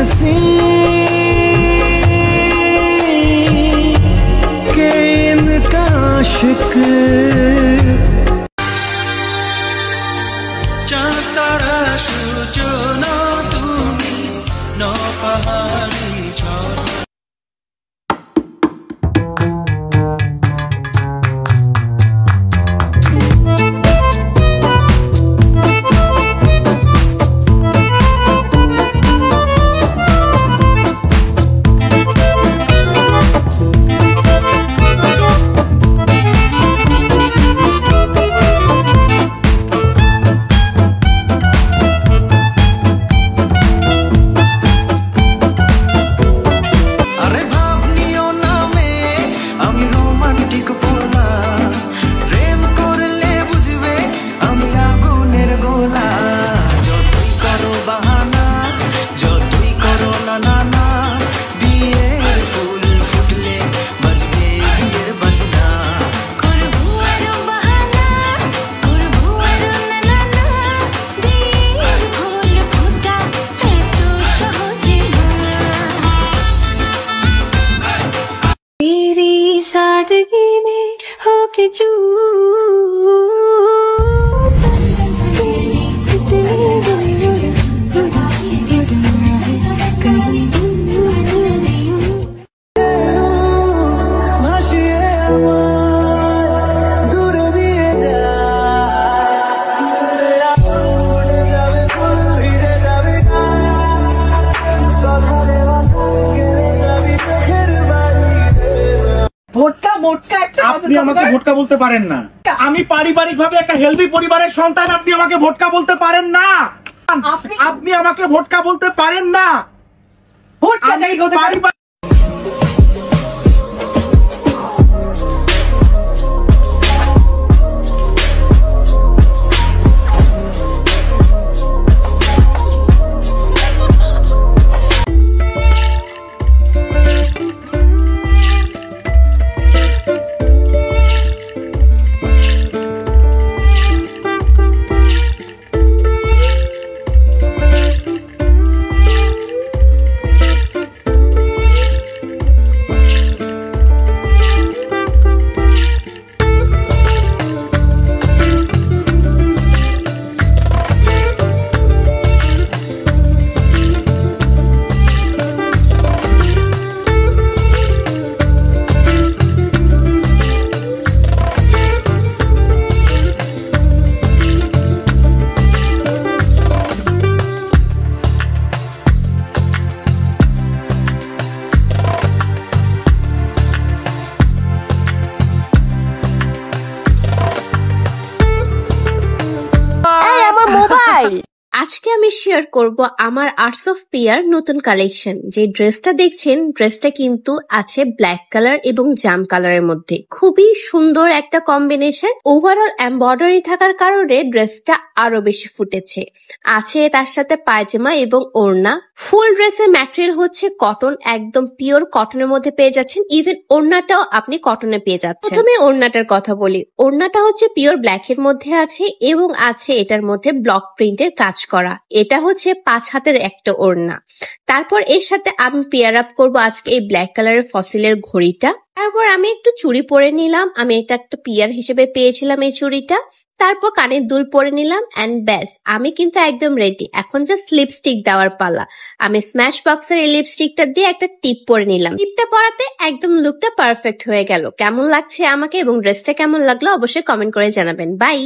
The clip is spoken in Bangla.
हंसी के इनका आशिक চাঁতারা সূচনা তুমি নপাহাড়ি ঝর্ণা। सादगी में होके ভোটকা মোটকা একটা আপনি আমাকে ভোটকা বলতে পারেন না। আমি পারিবারিকভাবে একটা হেলদি পরিবারের সন্তান, আপনি আমাকে ভোটকা বলতে পারেন না। আপনি আমাকে ভোটকা বলতে পারেন না। ভোটকা জায়গা হতে পারে। আজকে আমি শেয়ার করব আমার আর্টস অফ পিয়ার নতুন কালেকশন। যে ড্রেসটা দেখছেন, ড্রেসটা কিন্তু আছে ব্ল্যাক কালার এবং জাম কালারের মধ্যে। খুবই সুন্দর একটা কম্বিনেশন। ওভারঅল এমব্রয়ডারি থাকার কারণে ড্রেসটা আরো বেশি ফুটেছে। আছে তার সাথে পায়জামা এবং ওড়না। ফুল ড্রেসের ম্যাটেরিয়াল হচ্ছে কটন, একদম পিওর কটনের মধ্যে পেয়ে যাচ্ছেন। ইভেন ওড়নাটাও আপনি কটনে পেয়ে যাচ্ছেন। প্রথমে ওড়নাটার কথা বলি। ওড়নাটা হচ্ছে পিওর ব্ল্যাক এর মধ্যে আছে এবং আছে এটার মধ্যে ব্লক প্রিন্টের কাজ করা। এটা হচ্ছে 5 হাতের একটা ওড়না। তারপর এর সাথে আমি পেয়ার আপ করবো আজকে এই ব্ল্যাক কালারের ফসিলের ঘড়িটা। তারপর আমি একটু চুড়ি পরে নিলাম। আমি এটা একটা পিয়ার হিসেবে পেয়েছিলাম এই চুড়িটা। তারপর কানের দুল পরে নিলাম এন্ড ব্যাস, আমি কিন্তু একদম রেডি। এখন জাস্ট লিপস্টিক দেওয়ার পালা। আমি স্ম্যাশ বক্সের এই লিপস্টিকটা দিয়ে একটা টিপ পরে নিলাম। টিপটা পরাতে একদম লুকটা পারফেক্ট হয়ে গেল। কেমন লাগছে আমাকে এবং ড্রেসটা কেমন লাগলো অবশ্যই কমেন্ট করে জানাবেন। বাই।